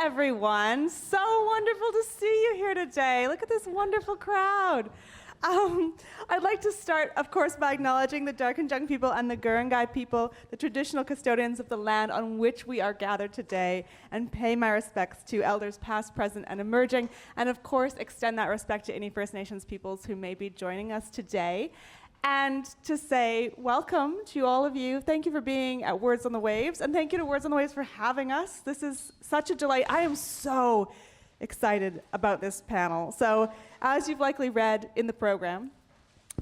everyone. So wonderful to see you here today. Look at this wonderful crowd. I'd like to start, of course, by acknowledging the Darkinjung people and the Gurungai people, the traditional custodians of the land on which we are gathered today, and pay my respects to elders past, present, and emerging, and of course, extend that respect to any First Nations peoples who may be joining us today. And to say welcome to all of you. Thank you for being at Words on the Waves, and thank you to Words on the Waves for having us. This is such a delight. I am so excited about this panel. So, as you've likely read in the program,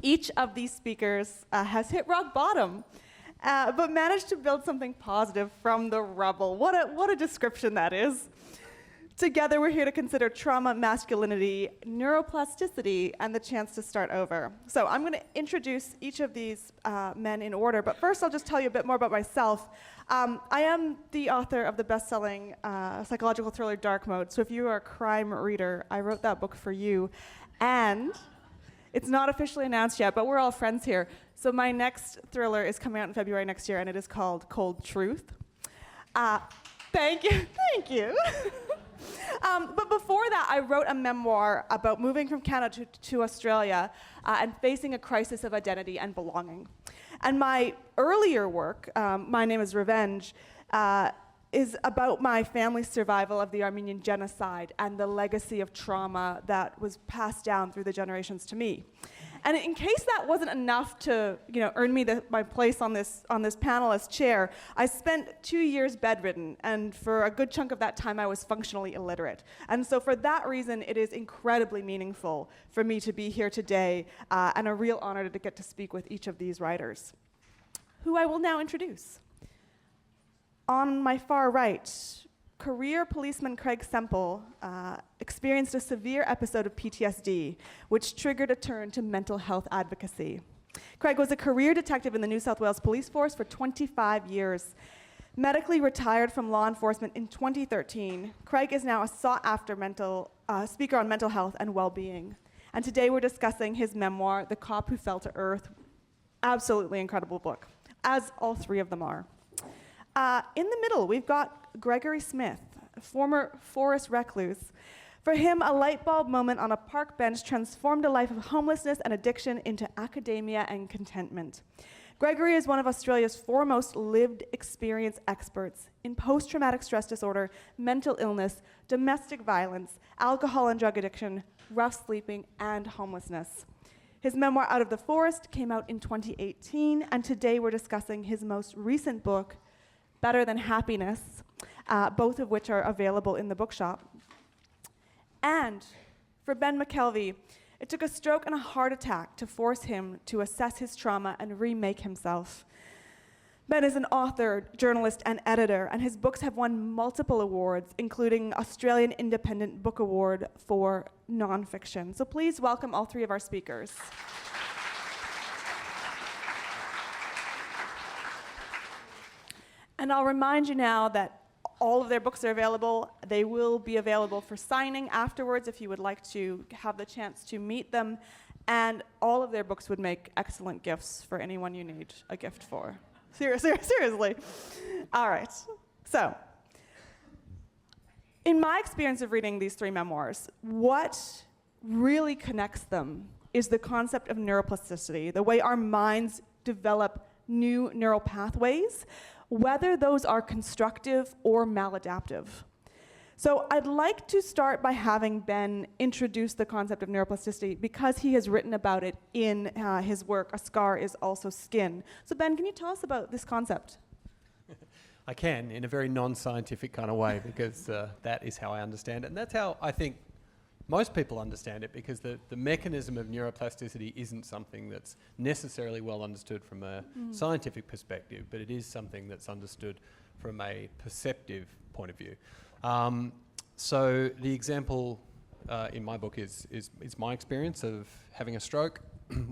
each of these speakers has hit rock bottom, but managed to build something positive from the rubble. What a description that is. Together, we're here to consider trauma, masculinity, neuroplasticity, and the chance to start over. So I'm going to introduce each of these men in order, but first I'll just tell you a bit more about myself. I am the author of the best-selling psychological thriller Dark Mode, so if you are a crime reader, I wrote that book for you. And it's not officially announced yet, but we're all friends here. So my next thriller is coming out in February next year, and it is called Cold Truth. Thank you. But before that, I wrote a memoir about moving from Canada to Australia and facing a crisis of identity and belonging. And my earlier work, My Name is Revenge, is about my family's survival of the Armenian genocide and the legacy of trauma that was passed down through the generations to me. And in case that wasn't enough to, earn me my place on this panelist chair, I spent 2 years bedridden, and for a good chunk of that time I was functionally illiterate. And so for that reason, it is incredibly meaningful for me to be here today, and a real honor to get to speak with each of these writers, who I will now introduce. On my far right, career policeman Craig Semple experienced a severe episode of PTSD, which triggered a turn to mental health advocacy. Craig was a career detective in the New South Wales Police Force for 25 years. Medically retired from law enforcement in 2013, Craig is now a sought-after speaker on mental health and well-being. And today we're discussing his memoir, The Cop Who Fell to Earth. Absolutely incredible book, as all three of them are. In the middle, we've got Gregory Smith, a former forest recluse. For him, a light bulb moment on a park bench transformed a life of homelessness and addiction into academia and contentment. Gregory is one of Australia's foremost lived experience experts in post-traumatic stress disorder, mental illness, domestic violence, alcohol and drug addiction, rough sleeping, and homelessness. His memoir, Out of the Forest, came out in 2018, and today we're discussing his most recent book, Better Than Happiness, both of which are available in the bookshop. And for Ben McKelvey, it took a stroke and a heart attack to force him to assess his trauma and remake himself. Ben is an author, journalist, and editor, and his books have won multiple awards, including Australian Independent Book Award for nonfiction. So please welcome all three of our speakers. And I'll remind you now that all of their books are available. They will be available for signing afterwards if you would like to have the chance to meet them. And all of their books would make excellent gifts for anyone you need a gift for. Seriously. All right. So, in my experience of reading these three memoirs, what really connects them is the concept of neuroplasticity, the way our minds develop new neural pathways, whether those are constructive or maladaptive. So I'd like to start by having Ben introduce the concept of neuroplasticity because he has written about it in his work, A Scar is Also Skin. So Ben, can you tell us about this concept? I can, in a very non-scientific kind of way, because that is how I understand it. And that's how I think most people understand it, because the mechanism of neuroplasticity isn't something that's necessarily well understood from a scientific perspective, but it is something that's understood from a perceptive point of view. So the example in my book is my experience of having a stroke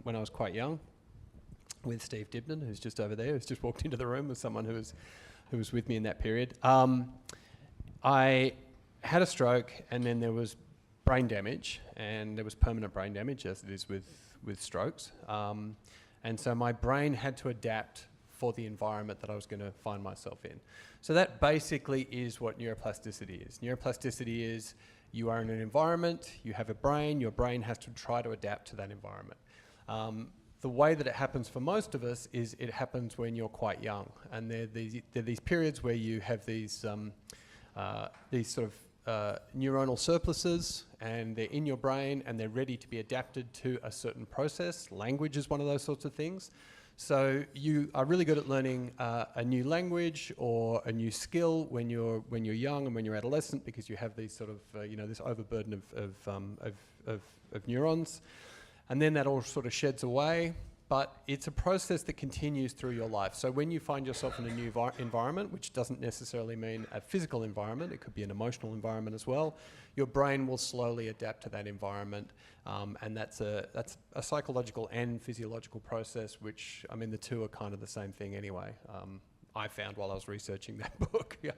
when I was quite young, with Steve Dibden, who's just over there, who's just walked into the room, with someone who was with me in that period. I had a stroke, and then there was brain damage, and there was permanent brain damage, as it is with strokes. And so my brain had to adapt for the environment that I was going to find myself in. So that basically is what neuroplasticity is. Neuroplasticity is you are in an environment, you have a brain, your brain has to try to adapt to that environment. The way that it happens for most of us is it happens when you're quite young, and there are these periods where you have these sort of neuronal surpluses, and they're in your brain and they're ready to be adapted to a certain process. Language is one of those sorts of things. So you are really good at learning a new language or a new skill when you're young and when you're adolescent, because you have these sort of this overburden of neurons. And then that all sort of sheds away, but it's a process that continues through your life. So when you find yourself in a new environment, which doesn't necessarily mean a physical environment, it could be an emotional environment as well, your brain will slowly adapt to that environment. And that's a psychological and physiological process, which, I mean, the two are kind of the same thing anyway. I found while I was researching that book. Yeah.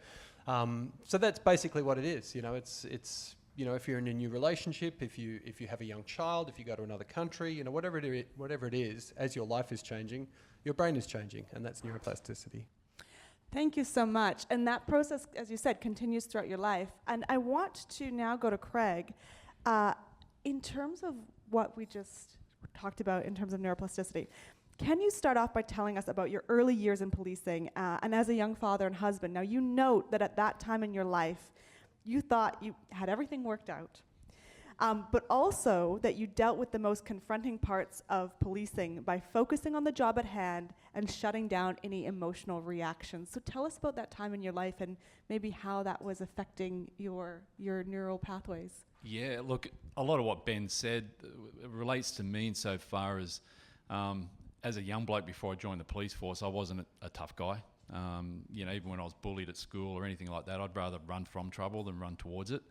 So that's basically what it is. It's if you're in a new relationship, if you have a young child, if you go to another country, whatever it is, as your life is changing, your brain is changing, and that's neuroplasticity. Thank you so much. And that process, as you said, continues throughout your life. And I want to now go to Craig. In terms of what we just talked about in terms of neuroplasticity, can you start off by telling us about your early years in policing and as a young father and husband? Now, you note that at that time in your life, you thought you had everything worked out, but also that you dealt with the most confronting parts of policing by focusing on the job at hand and shutting down any emotional reactions. So tell us about that time in your life and maybe how that was affecting your neural pathways. Yeah, look, a lot of what Ben said relates to me insofar as a young bloke before I joined the police force, I wasn't a tough guy. Even when I was bullied at school or anything like that, I'd rather run from trouble than run towards it.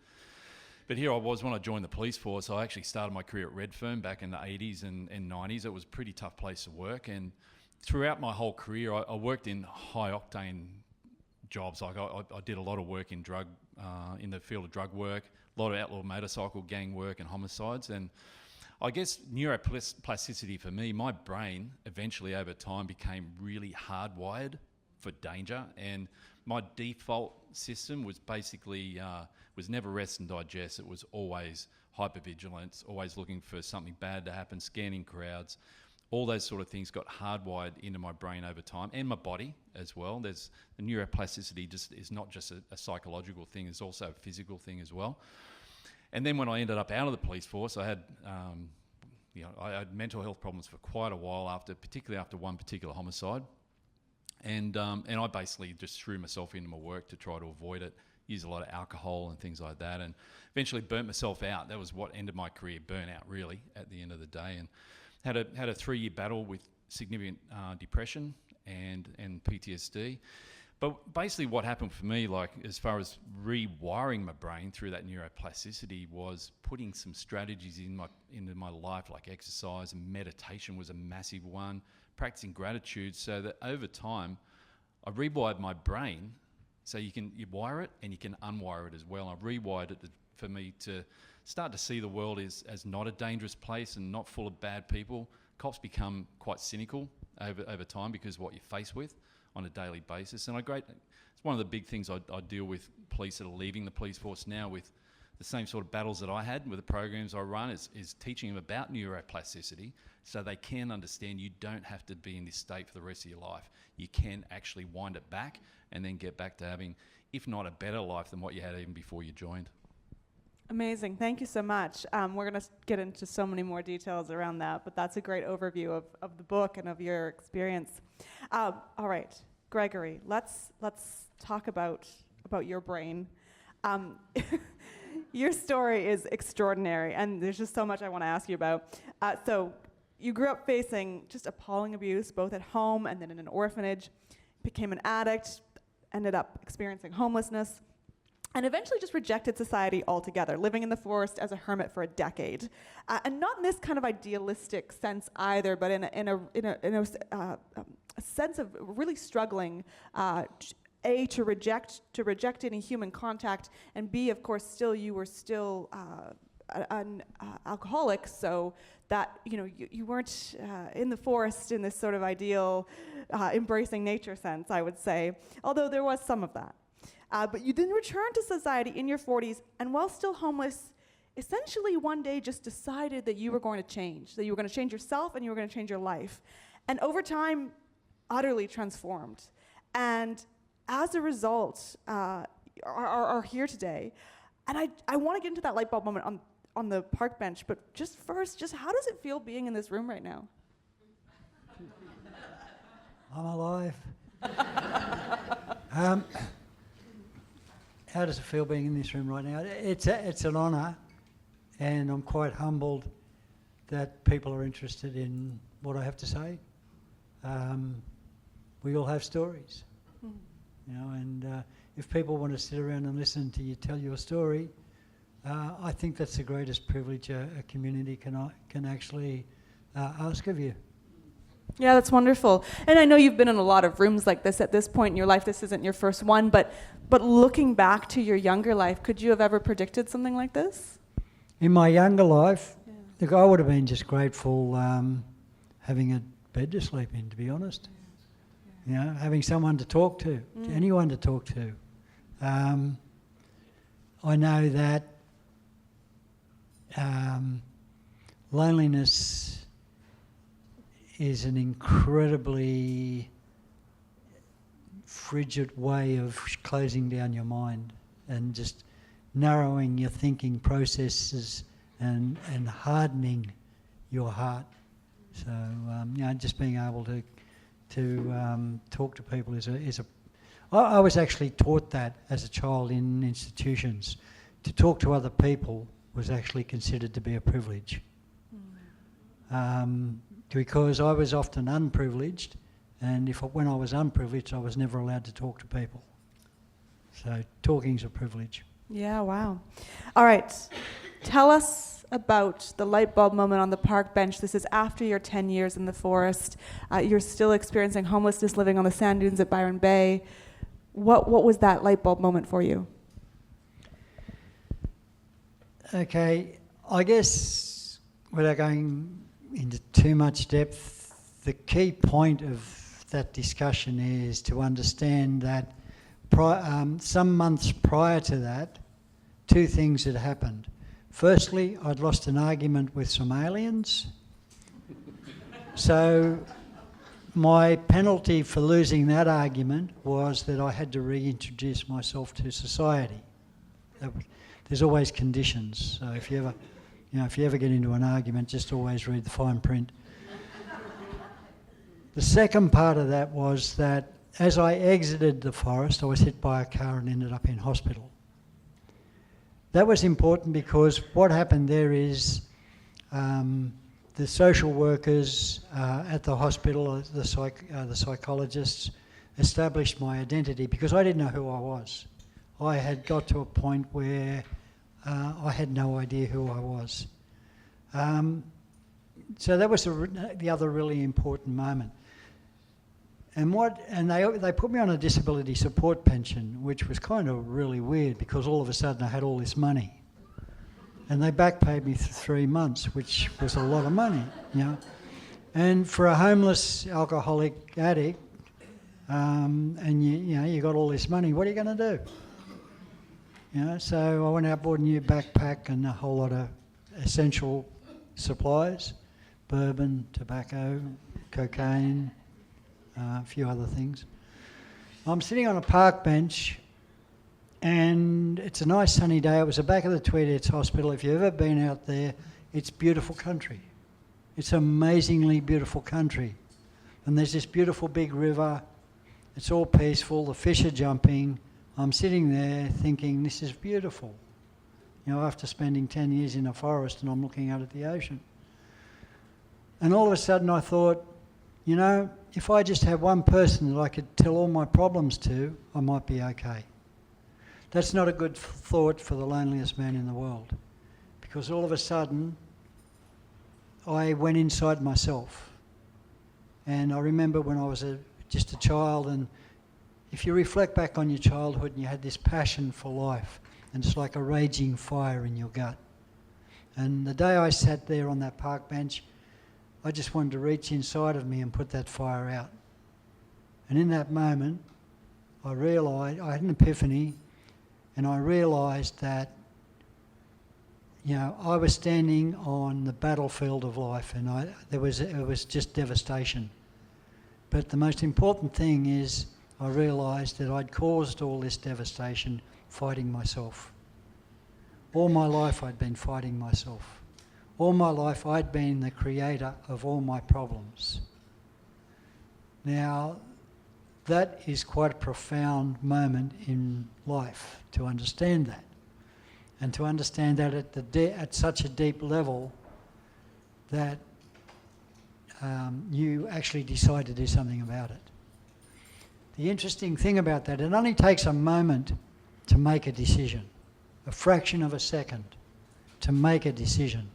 But here I was when I joined the police force. I actually started my career at Redfern back in the 80s and 90s. It was a pretty tough place to work. And throughout my whole career, I worked in high-octane jobs. Like I did a lot of work in the field of drug work, a lot of outlaw motorcycle gang work and homicides. And I guess neuroplasticity for me, my brain eventually over time became really hardwired for danger, and my default system was basically was never rest and digest. It was always hypervigilance, always looking for something bad to happen, scanning crowds. All those sort of things got hardwired into my brain over time, and my body as well. There's the neuroplasticity just is not just a psychological thing; it's also a physical thing as well. And then when I ended up out of the police force, I had I had mental health problems for quite a while particularly after one particular homicide. And I basically just threw myself into my work to try to avoid it, used a lot of alcohol and things like that, and eventually burnt myself out. That was what ended my career, burnout really, at the end of the day. And had a 3-year battle with significant depression and PTSD. But basically what happened for me, like as far as rewiring my brain through that neuroplasticity, was putting some strategies into my life, like exercise and meditation was a massive one, practicing gratitude, so that over time I rewired my brain so you wire it and you can unwire it as well. I rewired it for me to start to see the world as not a dangerous place and not full of bad people. Cops become quite cynical over time because of what you're faced with on a daily basis. And it's one of the big things I deal with police that are leaving the police force now, with the same sort of battles that I had with the programs I run, is teaching them about neuroplasticity so they can understand you don't have to be in this state for the rest of your life. You can actually wind it back and then get back to having, if not a better life than what you had even before you joined. Amazing. Thank you so much. We're going to get into so many more details around that, but that's a great overview of the book and of your experience. All right, Gregory, let's talk about your brain. Your story is extraordinary, and there's just so much I want to ask you about. So you grew up facing just appalling abuse, both at home and then in an orphanage, became an addict, ended up experiencing homelessness, and eventually just rejected society altogether, living in the forest as a hermit for a decade. And not in this kind of idealistic sense either, but in a sense of really struggling, to reject any human contact, and B, of course, you were still an alcoholic, so that you weren't in the forest in this sort of ideal embracing nature sense, I would say, although there was some of that. But you then returned to society in your 40s, and while still homeless, essentially one day just decided that you were going to change, that you were going to change yourself and you were going to change your life. And over time, utterly transformed. And as a result, are here today. And I want to get into that light bulb moment on the park bench, but just first, how does it feel being in this room right now? I'm alive. How does it feel being in this room right now? It's an honour, and I'm quite humbled that people are interested in what I have to say. We all have stories, and if people want to sit around and listen to you tell your story, I think that's the greatest privilege a community can actually ask of you. Yeah, that's wonderful. And I know you've been in a lot of rooms like this at this point in your life. This isn't your first one, but looking back to your younger life, could you have ever predicted something like this? In my younger life, look, I would have been just grateful having a bed to sleep in, to be honest. Having someone to talk to, anyone to talk to. I know that loneliness is an incredibly frigid way of closing down your mind and just narrowing your thinking processes and hardening your heart. So just being able to talk to people is a. I was actually taught that as a child in institutions. To talk to other people was actually considered to be a privilege. Because I was often unprivileged, and when I was unprivileged, I was never allowed to talk to people. So talking's a privilege. Yeah, wow. All right, tell us about the light bulb moment on the park bench. This is after your 10 years in the forest. You're still experiencing homelessness, living on the sand dunes at Byron Bay. What was that light bulb moment for you? Okay, I guess without going into too much depth, the key point of that discussion is to understand that some months prior to that, two things had happened. Firstly, I'd lost an argument with some aliens. So my penalty for losing that argument was that I had to reintroduce myself to society. There's always conditions. So if you ever get into an argument, just always read the fine print. The second part of that was that as I exited the forest, I was hit by a car and ended up in hospital. That was important because what happened there is the social workers at the hospital, the psychologists, established my identity because I didn't know who I was. I had got to a point where I had no idea who I was. So that was the other really important moment. And they put me on a disability support pension, which was kind of really weird because all of a sudden I had all this money. And they back paid me for 3 months, which was a lot of money, And for a homeless alcoholic addict, and you got all this money, what are you going to do? So I went out, bought a new backpack and a whole lot of essential supplies, bourbon, tobacco, cocaine, a few other things. I'm sitting on a park bench and it's a nice sunny day. It was the back of the Tweedheads Hospital. If you've ever been out there, it's beautiful country. It's amazingly beautiful country. And there's this beautiful big river. It's all peaceful. The fish are jumping. I'm sitting there thinking, this is beautiful. After spending 10 years in a forest and I'm looking out at the ocean. And all of a sudden I thought, if I just had one person that I could tell all my problems to, I might be okay. That's not a good thought for the loneliest man in the world. Because all of a sudden, I went inside myself. And I remember when I was just a child, and if you reflect back on your childhood and you had this passion for life, and it's like a raging fire in your gut. And the day I sat there on that park bench, I just wanted to reach inside of me and put that fire out. And in that moment, I realised, I had an epiphany, and I realised that, you know, I was standing on the battlefield of life, and it was just devastation. But the most important thing is I realised that I'd caused all this devastation fighting myself. All my life I'd been fighting myself. All my life I'd been the creator of all my problems. Now, that is quite a profound moment in life, to understand that. And to understand that at such a deep level that you actually decide to do something about it. The interesting thing about that, it only takes a moment to make a decision, a fraction of a second to make a decision.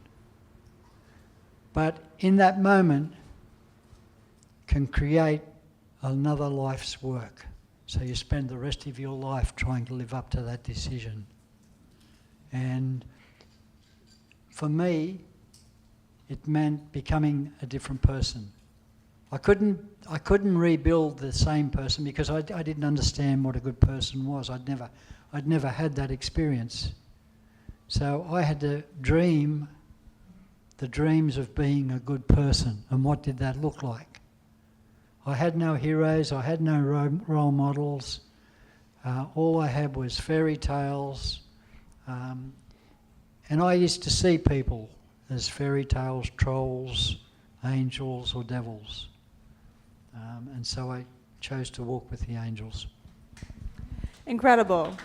But in that moment can create another life's work. So you spend the rest of your life trying to live up to that decision. And for me, it meant becoming a different person. I couldn't rebuild the same person because I didn't understand what a good person was. I'd never had that experience. So I had to dream the dreams of being a good person. And what did that look like? I had no heroes, I had no role models. All I had was fairy tales. And I used to see people as fairy tales, trolls, angels or devils. And so I chose to walk with the angels. Incredible.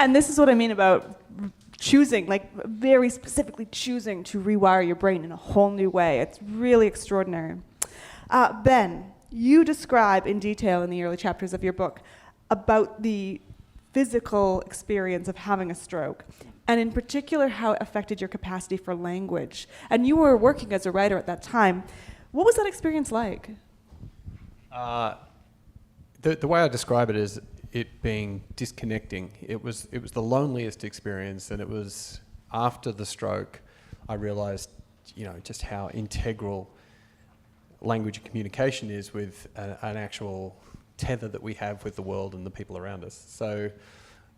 And this is what I mean about choosing, like very specifically choosing to rewire your brain in a whole new way. It's really extraordinary. Ben, you describe in detail in the early chapters of your book about the physical experience of having a stroke, and in particular how it affected your capacity for language. And you were working as a writer at that time. What was that experience like? The way I describe it is it being disconnecting. It was the loneliest experience, and it was after the stroke I realised, you know, just how integral language and communication is with an actual tether that we have with the world and the people around us. So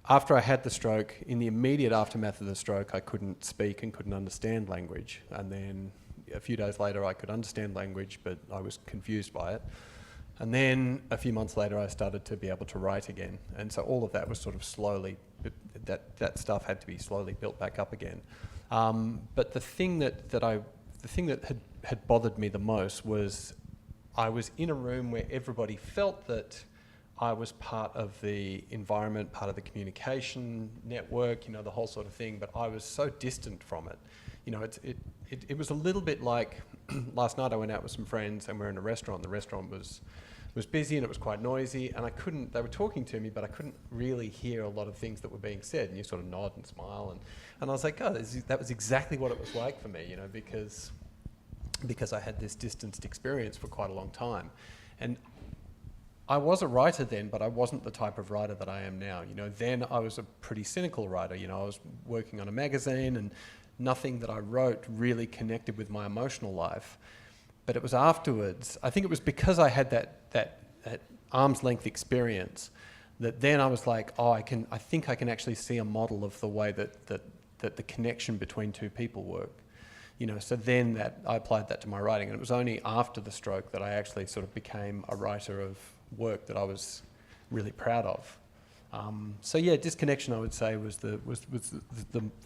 after I had the stroke, in the immediate aftermath of the stroke, I couldn't speak and couldn't understand language. And then a few days later, I could understand language, but I was confused by it. And then a few months later, I started to be able to write again. And so all of that was sort of slowly, that stuff had to be slowly built back up again. But the thing that had bothered me the most was I was in a room where everybody felt that I was part of the environment, part of the communication network, you know, the whole sort of thing, but I was so distant from it. You know, it was a little bit like last night I went out with some friends and we're in a restaurant. The restaurant was busy and it was quite noisy, and they were talking to me, but I couldn't really hear a lot of things that were being said, and you sort of nod and smile, and I was like, oh, that was exactly what it was like for me, you know, because I had this distanced experience for quite a long time. And I was a writer then, but I wasn't the type of writer that I am now. You know, then I was a pretty cynical writer. You know, I was working on a magazine and nothing that I wrote really connected with my emotional life. But it was afterwards, I think it was because I had that arm's length experience, that then I was like, oh, I think I can actually see a model of the way that the connection between two people work. You know, so then I applied that to my writing, and it was only after the stroke that I actually sort of became a writer of work that I was really proud of. So yeah, disconnection, I would say, was the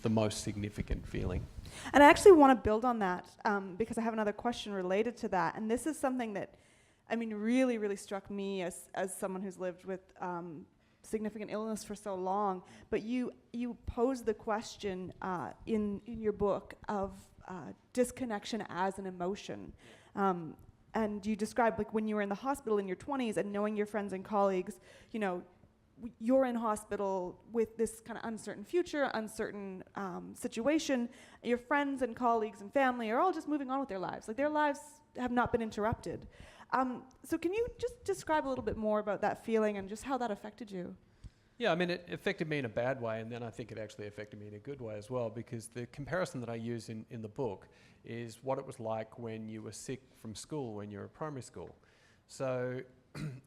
most significant feeling. And I actually want to build on that because I have another question related to that. And this is something that, I mean, really, really struck me as someone who's lived with significant illness for so long. But you pose the question in your book of disconnection as an emotion. And you describe, like, when you were in the hospital in your 20s and knowing your friends and colleagues, you know, you're in hospital with this kind of uncertain future, uncertain situation. Your friends and colleagues and family are all just moving on with their lives. Like, their lives have not been interrupted. So can you just describe a little bit more about that feeling and just how that affected you? Yeah, I mean, it affected me in a bad way, and then I think it actually affected me in a good way as well, because the comparison that I use in the book is what it was like when you were sick from school when you were at primary school. So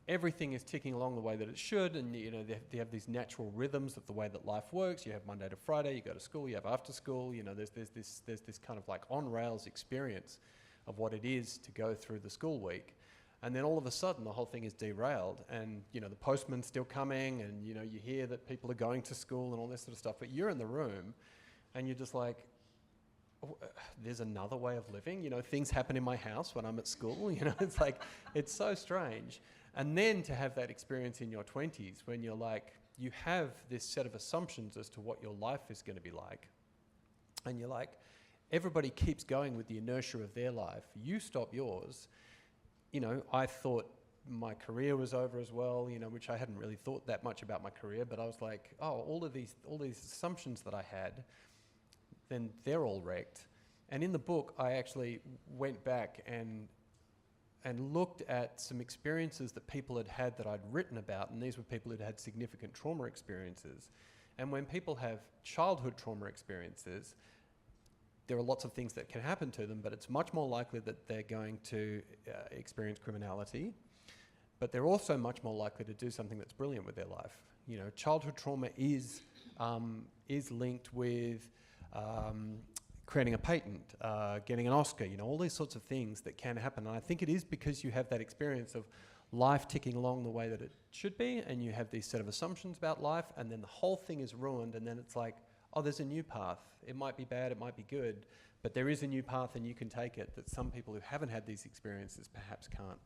everything is ticking along the way that it should, and you know they have these natural rhythms of the way that life works. You have Monday to Friday, you go to school, you have after school. You know, there's this kind of like on rails experience of what it is to go through the school week. And then all of a sudden, the whole thing is derailed, and you know the postman's still coming, and you know you hear that people are going to school and all this sort of stuff. But you're in the room, and you're just like, oh, "There's another way of living." You know, things happen in my house when I'm at school. You know, it's like it's so strange. And then to have that experience in your 20s, when you're like, you have this set of assumptions as to what your life is going to be like, and you're like, everybody keeps going with the inertia of their life. You stop yours. You know, I thought my career was over as well, you know, which I hadn't really thought that much about my career, but I was like, oh, all these assumptions that I had, then they're all wrecked. And in the book, I actually went back and looked at some experiences that people had had that I'd written about, and these were people who'd had significant trauma experiences. And when people have childhood trauma experiences, there are lots of things that can happen to them, but it's much more likely that they're going to experience criminality, but they're also much more likely to do something that's brilliant with their life. You know, childhood trauma is linked with creating a patent, getting an Oscar, you know, all these sorts of things that can happen. And I think it is because you have that experience of life ticking along the way that it should be, and you have these set of assumptions about life, and then the whole thing is ruined, and then it's like, oh, there's a new path. It might be bad, it might be good, but there is a new path and you can take it that some people who haven't had these experiences perhaps can't.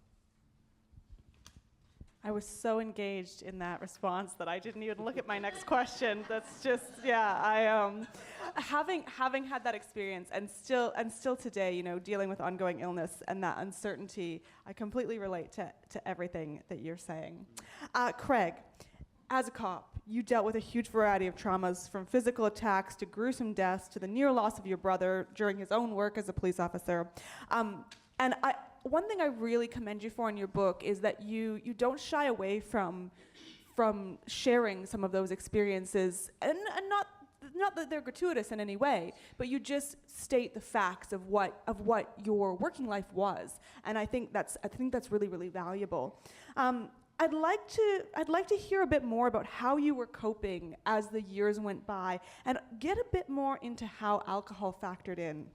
I was so engaged in that response that I didn't even look at my next question. That's just, yeah, having had that experience and still today, you know, dealing with ongoing illness and that uncertainty, I completely relate to everything that you're saying. Craig, as a cop, you dealt with a huge variety of traumas, from physical attacks to gruesome deaths to the near loss of your brother during his own work as a police officer. And one thing I really commend you for in your book is that you don't shy away from sharing some of those experiences, and not that they're gratuitous in any way, but you just state the facts of what your working life was, and I think that's really, really valuable. I'd like to hear a bit more about how you were coping as the years went by, and get a bit more into how alcohol factored in.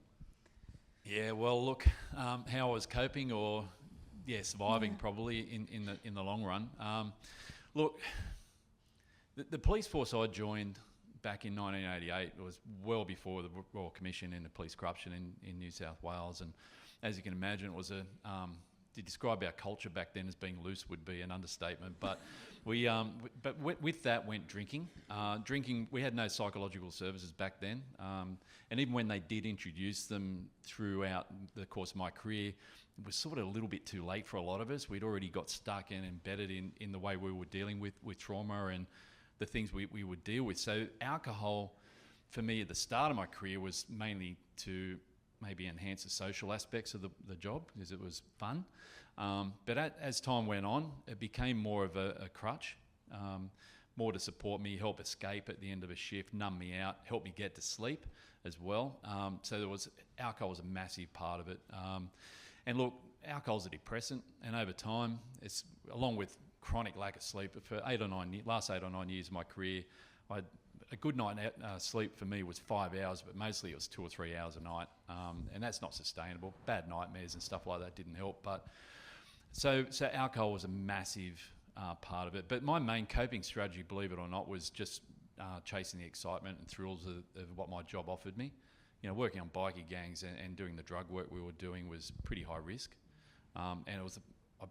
Yeah, well, look, how I was coping, or surviving probably in the long run. Look, the police force I joined back in 1988 was well before the Royal Commission into Police Corruption in New South Wales, and as you can imagine, it was to describe our culture back then as being loose would be an understatement. But with that went drinking. Drinking, we had no psychological services back then. And even when they did introduce them throughout the course of my career, it was sort of a little bit too late for a lot of us. We'd already got stuck and embedded in the way we were dealing with trauma and the things we would deal with. So alcohol, for me at the start of my career, was mainly to maybe enhance the social aspects of the job because it was fun. But as time went on, it became more of a crutch, more to support me, help escape at the end of a shift, numb me out, help me get to sleep as well. So alcohol was a massive part of it. And look, alcohol's a depressant, and over time, it's along with chronic lack of sleep. For last 8 or 9 years of my career, a good night sleep for me was 5 hours, but mostly it was 2 or 3 hours a night, and that's not sustainable. Bad nightmares and stuff like that didn't help. But so alcohol was a massive part of it. But my main coping strategy, believe it or not, was just chasing the excitement and thrills of what my job offered me. You know, working on bikie gangs and doing the drug work we were doing was pretty high risk, and it was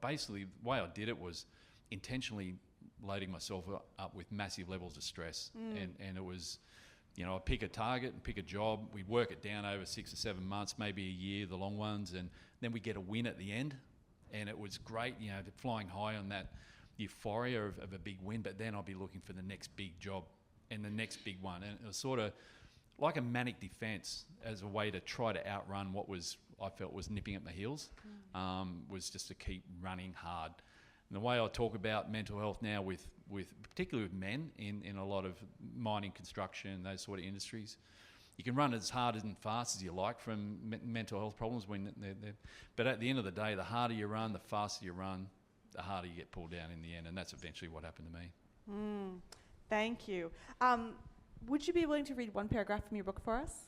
basically the way I did it was intentionally loading myself up with massive levels of stress. And it was, you know, I pick a target and pick a job. We work it down over 6 or 7 months, maybe a year, the long ones, and then we get a win at the end. And it was great, you know, flying high on that euphoria of a big win, but then I'll be looking for the next big job and the next big one. And it was sort of like a manic defense as a way to try to outrun what I felt was nipping at my heels, was just to keep running hard. And the way I talk about mental health now with particularly with men in a lot of mining, construction, those sort of industries, you can run as hard and fast as you like from mental health problems but at the end of the day, the harder you run, the faster you run, the harder you get pulled down in the end, and that's eventually what happened to me. Thank you. Would you be willing to read one paragraph from your book for us?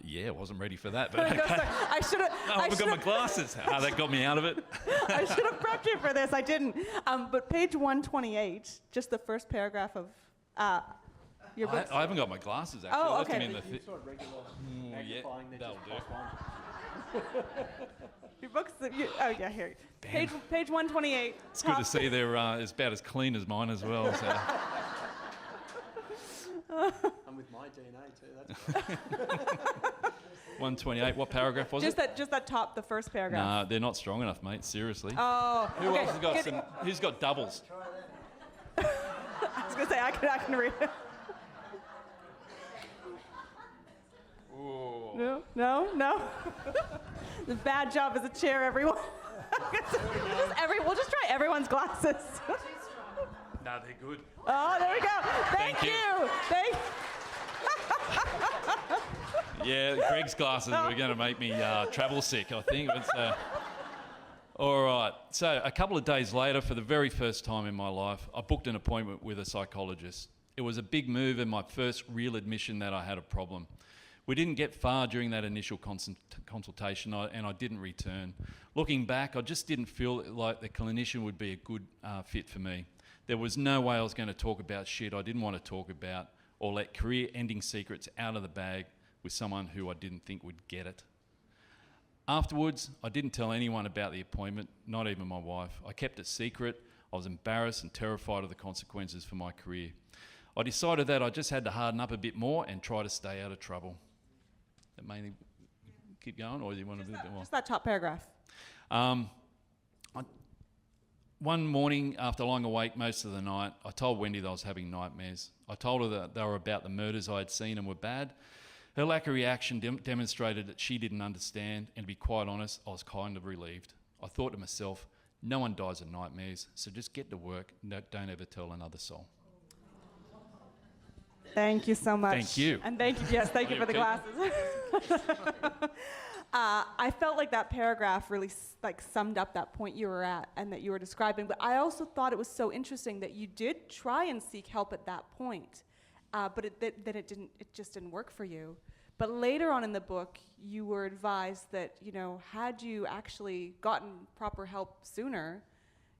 Yeah, I wasn't ready for that, but No, sorry, I should have. I haven't got my glasses. That got me out of it. I should have prepped you for this. I didn't. But page 128, just the first paragraph of your book. I haven't got my glasses, actually. Oh, I left okay. them in the Magnifying, they're that'll just do. Your book's. Yeah, here. Page 128. It's good to see they're it's about as clean as mine as well. So. I'm with my DNA too. That's great. 128. What paragraph was Just it? that top, the first paragraph. Nah, they're not strong enough, mate. Seriously. Oh. Who okay. else has got some? Who's got doubles? I was gonna say I can read it. Ooh. No. The bad job as a chair, everyone. We'll just try everyone's glasses. No, they're good. Oh, there we go. Thank you. Yeah, Greg's glasses were going to make me travel sick, I think. All right. So a couple of days later, for the very first time in my life, I booked an appointment with a psychologist. It was a big move and my first real admission that I had a problem. We didn't get far during that initial consultation, and I didn't return. Looking back, I just didn't feel like the clinician would be a good fit for me. There was no way I was going to talk about shit I didn't want to talk about or let career-ending secrets out of the bag with someone who I didn't think would get it. Afterwards, I didn't tell anyone about the appointment, not even my wife. I kept it secret. I was embarrassed and terrified of the consequences for my career. I decided that I just had to harden up a bit more and try to stay out of trouble. That mainly keep going, or do you want to do a bit more? Just that top paragraph. One morning, after lying awake most of the night, I told Wendy that I was having nightmares. I told her that they were about the murders I had seen and were bad. Her lack of reaction demonstrated that she didn't understand, and to be quite honest, I was kind of relieved. I thought to myself, no one dies of nightmares, so just get to work, don't ever tell another soul. Thank you so much. Thank you. And thank you for the glasses. I felt like that paragraph really summed up that point you were at and that you were describing. But I also thought it was so interesting that you did try and seek help at that point, but it just didn't work for you. But later on in the book, you were advised that, had you actually gotten proper help sooner,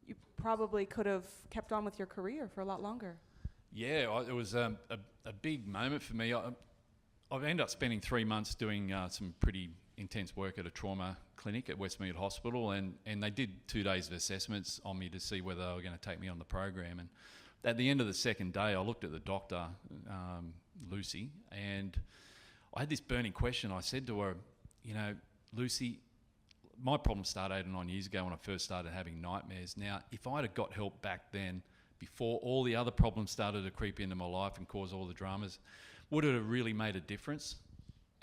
you probably could have kept on with your career for a lot longer. Yeah, it was a big moment for me. I ended up spending 3 months doing some pretty intense work at a trauma clinic at Westmead Hospital, and they did 2 days of assessments on me to see whether they were going to take me on the program. And at the end of the second day, I looked at the doctor, Lucy, and I had this burning question. I said to her, Lucy, my problem started 8 or 9 years ago when I first started having nightmares. Now, if I'd have got help back then, before all the other problems started to creep into my life and cause all the dramas, would it have really made a difference?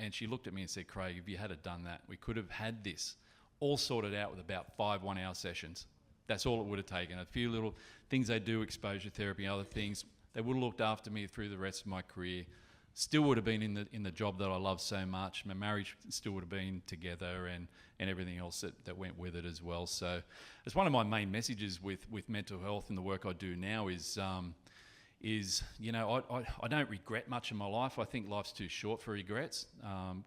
And she looked at me and said, Craig, if you had done that, we could have had this all sorted out with about 5 one-hour sessions. That's all it would have taken. A few little things they do, exposure therapy, other things. They would have looked after me through the rest of my career. Still would have been in the job that I love so much. My marriage still would have been together and everything else that went with it as well. So it's one of my main messages with mental health and the work I do now is I don't regret much in my life. I think life's too short for regrets,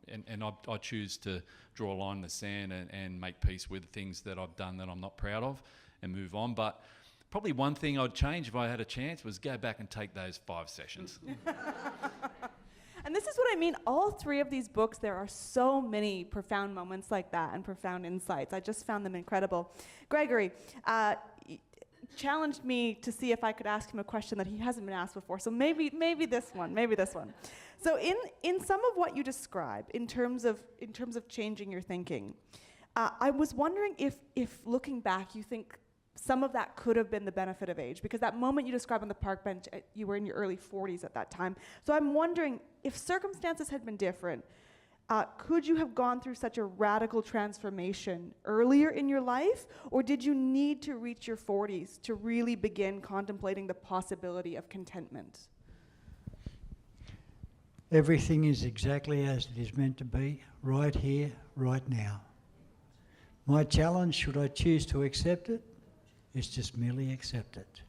and I choose to draw a line in the sand and make peace with things that I've done that I'm not proud of and move on. But probably one thing I'd change if I had a chance was go back and take those 5 sessions. And this is what I mean. All 3 of these books, there are so many profound moments like that and profound insights. I just found them incredible. Gregory challenged me to see if I could ask him a question that he hasn't been asked before. So maybe this one. So in some of what you describe in terms of changing your thinking, I was wondering if looking back, you think some of that could have been the benefit of age, because that moment you described on the park bench, you were in your early 40s at that time. So I'm wondering if circumstances had been different, Could you have gone through such a radical transformation earlier in your life, or did you need to reach your 40s to really begin contemplating the possibility of contentment? Everything is exactly as it is meant to be, right here, right now. My challenge, should I choose to accept it, is just merely accept it.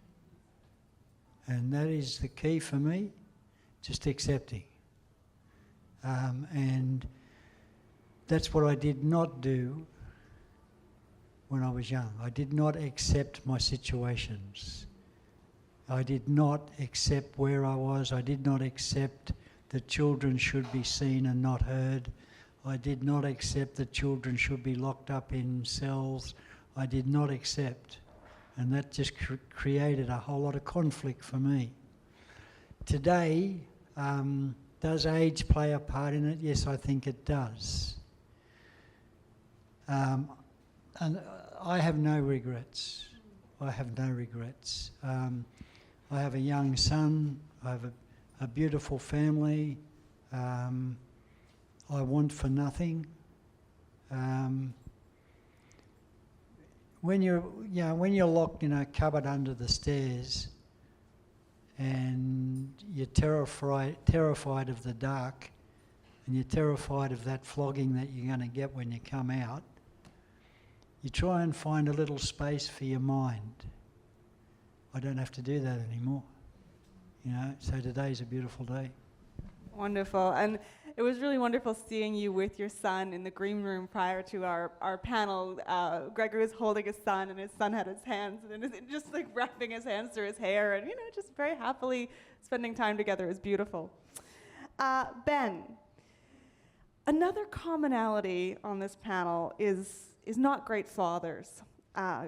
And that is the key for me, just accepting. And that's what I did not do when I was young. I did not accept my situations. I did not accept where I was. I did not accept that children should be seen and not heard. I did not accept that children should be locked up in cells. I did not accept. And that just created a whole lot of conflict for me. Today, does age play a part in it? Yes, I think it does. And I have no regrets. I have no regrets. I have a young son. I have a beautiful family. I want for nothing. When you're locked in a cupboard under the stairs, and you're terrified of the dark, and you're terrified of that flogging that you're going to get when you come out, you try and find a little space for your mind. I don't have to do that anymore. So today's a beautiful day. Wonderful. And it was really wonderful seeing you with your son in the green room prior to our panel. Gregory was holding his son, and his son had his hands, and just like wrapping his hands through his hair, and just very happily spending time together. It was beautiful. Ben, another commonality on this panel is not great fathers.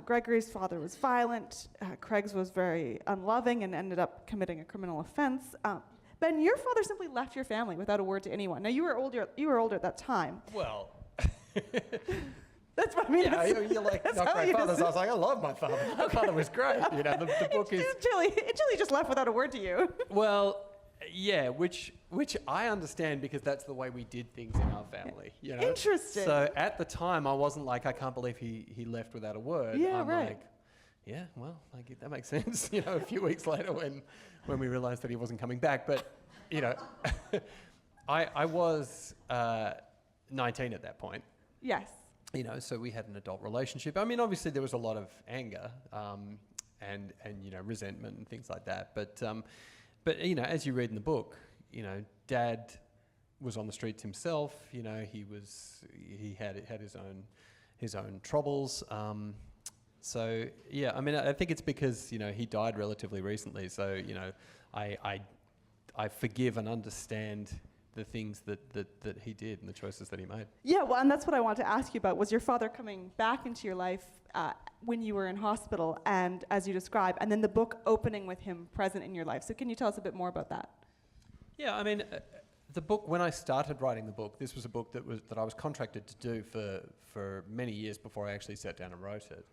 Gregory's father was violent. Craig's was very unloving and ended up committing a criminal offense. Ben, your father simply left your family without a word to anyone. Now, you were older at that time. Well, that's what I mean. yeah, you're like, not great fathers. I was like, I love my father. My father was great. The book is... Chili just left without a word to you. Well, yeah, which I understand because that's the way we did things in our family. Interesting. So at the time, I wasn't like, I can't believe he left without a word. Yeah, I'm right. like, yeah, well, that makes sense. A few weeks later when we realised that he wasn't coming back. But, I was 19 at that point. Yes. So we had an adult relationship. I mean, obviously there was a lot of anger and resentment and things like that. But as you read in the book, Dad was on the streets himself. He had his own troubles. So yeah, I mean, I think it's because he died relatively recently. So I forgive and understand the things that he did and the choices that he made. Yeah, well, and that's what I want to ask you about. Was your father coming back into your life when you were in hospital, and as you describe, and then the book opening with him present in your life? So can you tell us a bit more about that? Yeah, I mean, the book, when I started writing the book, this was a book that I was contracted to do for many years before I actually sat down and wrote it.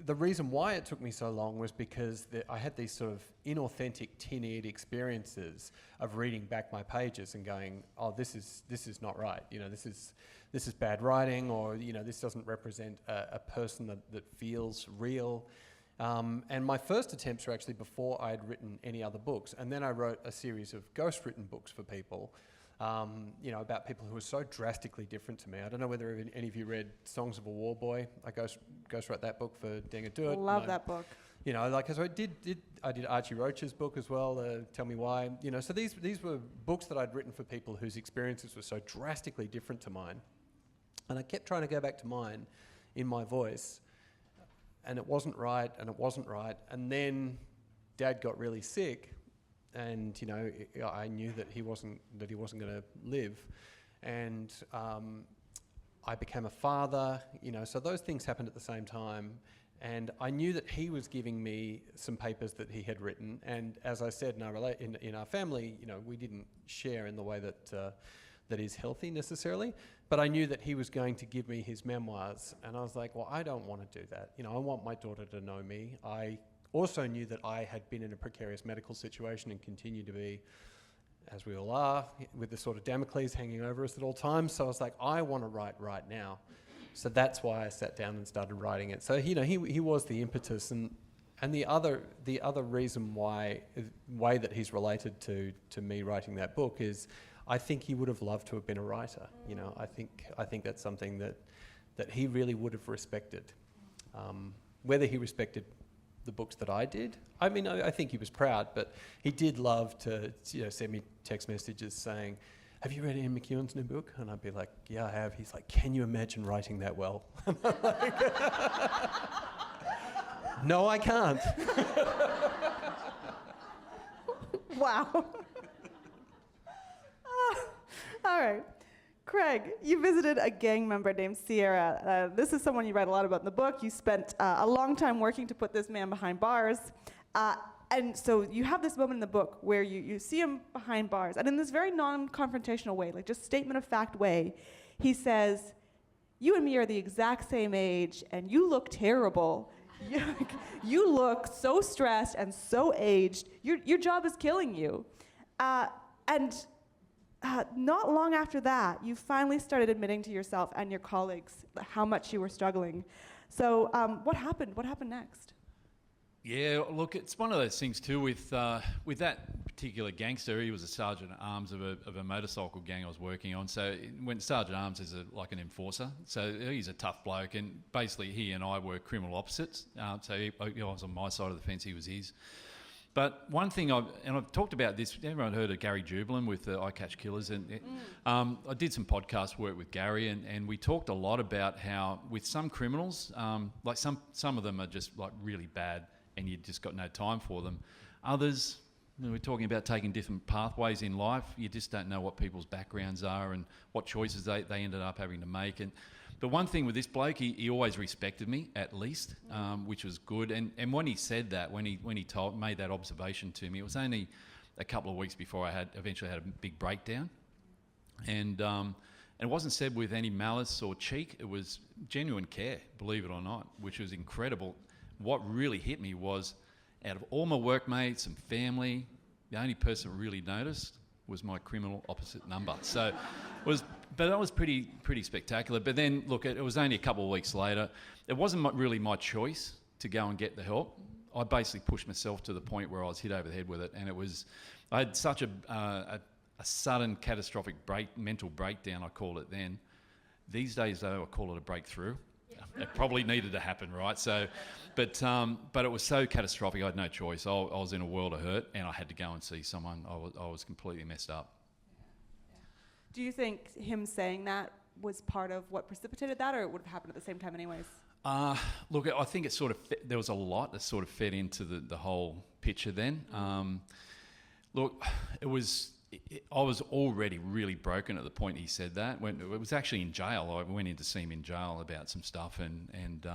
The reason why it took me so long was because I had these sort of inauthentic, tin-eared experiences of reading back my pages and going, oh, this is not right. This is bad writing, or this doesn't represent a person that feels real. And my first attempts were actually before I had written any other books, and then I wrote a series of ghost-written books for people. About people who were so drastically different to me. I don't know whether any of you read Songs of a War Boy. I ghost wrote that book for Deng Aduit. Love that book. So I did Archie Roach's book as well, Tell Me Why. So these were books that I'd written for people whose experiences were so drastically different to mine. And I kept trying to go back to mine in my voice, and it wasn't right, and it wasn't right. And then Dad got really sick, and I knew that he wasn't going to live, and I became a father. So those things happened at the same time, and I knew that he was giving me some papers that he had written. And as I said, in our family, we didn't share in the way that is healthy necessarily. But I knew that he was going to give me his memoirs, and I was like, well, I don't want to do that. I want my daughter to know me. I also knew that I had been in a precarious medical situation and continue to be, as we all are, with the sort of Damocles hanging over us at all times. So I was like, I want to write right now. So that's why I sat down and started writing it. So, you know, he was the impetus, and the other reason way that he's related to me writing that book is I think he would have loved to have been a writer. You know, I think that's something that he really would have respected. Whether he respected the books that I did, I mean, I think he was proud, but he did love to, you know, send me text messages saying, "Have you read Ian McEwan's new book?" And I'd be like, "Yeah, I have." He's like, "Can you imagine writing that well?" And I'm like, "No, I can't." Wow. All right. Craig, you visited a gang member named Sierra. This is someone you write a lot about in the book. You spent a long time working to put this man behind bars. And so you have this moment in the book where you see him behind bars. And in this very non-confrontational way, like just statement of fact way, he says, "You and me are the exact same age, and you look terrible. You look so stressed and so aged. Your job is killing you." Not long after that, you finally started admitting to yourself and your colleagues how much you were struggling. So what happened? What happened next? Yeah, look, it's one of those things too with that particular gangster. He was a sergeant at arms of a motorcycle gang I was working on. So when sergeant at arms is like an enforcer, so he's a tough bloke, and basically he and I were criminal opposites. So I was on my side of the fence, he was his. But one thing, I've talked about this, everyone heard of Gary Jublin with the I Catch Killers, and I did some podcast work with Gary, and we talked a lot about how with some criminals, like some of them are just like really bad, and you just got no time for them. Others, we're talking about taking different pathways in life. You just don't know what people's backgrounds are and what choices they ended up having to make. But one thing with this bloke, he always respected me, at least, which was good. And when he said that, when he made that observation to me, it was only a couple of weeks before I eventually had a big breakdown. And it wasn't said with any malice or cheek. It was genuine care, believe it or not, which was incredible. What really hit me was, out of all my workmates and family, the only person who really noticed was my criminal opposite number. So but that was pretty spectacular. But then, look, it was only a couple of weeks later. It wasn't really my choice to go and get the help. I basically pushed myself to the point where I was hit over the head with it, and I had such a sudden catastrophic mental breakdown, I called it then. These days, though, I call it a breakthrough. It probably needed to happen, right? So, but it was so catastrophic, I had no choice. I was in a world of hurt, and I had to go and see someone. I was completely messed up. Do you think him saying that was part of what precipitated that, or it would have happened at the same time anyways? Look, I think it sort of there was a lot that sort of fed into the whole picture then. Look, I was already really broken at the point he said that. When it was actually in jail, I went in to see him in jail about some stuff, and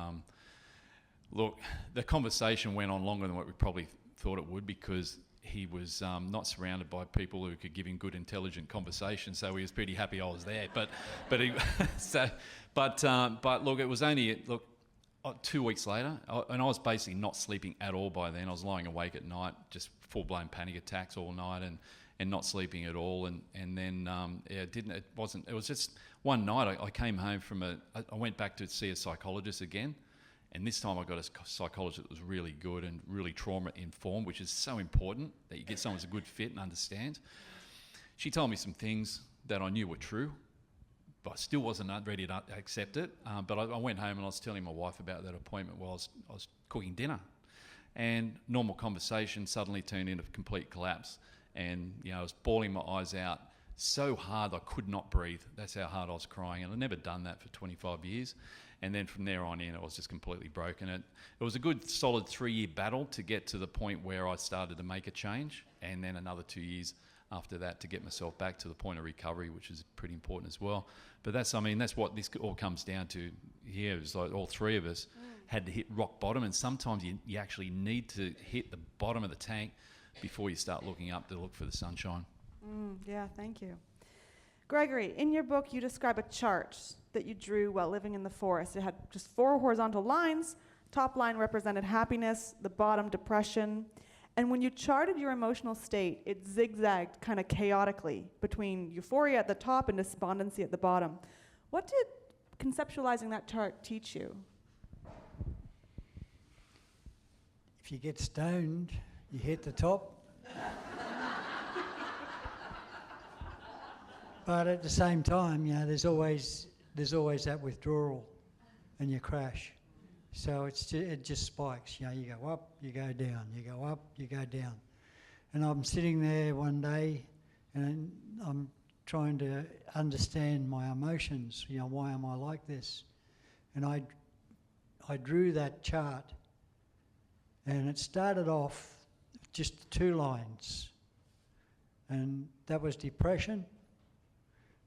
look, the conversation went on longer than what we probably thought it would, because he was not surrounded by people who could give him good, intelligent conversation. So he was pretty happy I was there. But look, it was only 2 weeks later, and I was basically not sleeping at all by then. I was lying awake at night, just full-blown panic attacks all night, and not sleeping at all. And then it was just one night I came home I went back to see a psychologist again. And this time I got a psychologist that was really good and really trauma-informed, which is so important, that you get someone who's a good fit and understands. She told me some things that I knew were true, but I still wasn't ready to accept it. But I went home and I was telling my wife about that appointment while I was cooking dinner. And normal conversation suddenly turned into complete collapse. And I was bawling my eyes out so hard I could not breathe. That's how hard I was crying. And I'd never done that for 25 years. And then from there on in, I was just completely broken. It was a good, solid 3-year battle to get to the point where I started to make a change, and then another 2 years after that to get myself back to the point of recovery, which is pretty important as well. But that's what this all comes down to here. It's like all three of us had to hit rock bottom, and sometimes you actually need to hit the bottom of the tank before you start looking up to look for the sunshine. Yeah, thank you. Gregory, in your book, you describe a chart that you drew while living in the forest. It had just 4 horizontal lines. Top line represented happiness, the bottom depression. And when you charted your emotional state, it zigzagged kind of chaotically between euphoria at the top and despondency at the bottom. What did conceptualizing that chart teach you? If you get stoned, you hit the top. But at the same time, there's always that withdrawal, and you crash. So it just spikes. You go up, you go down. You go up, you go down. And I'm sitting there one day, and I'm trying to understand my emotions. Why am I like this? And I drew that chart, and it started off just 2 lines, and that was depression,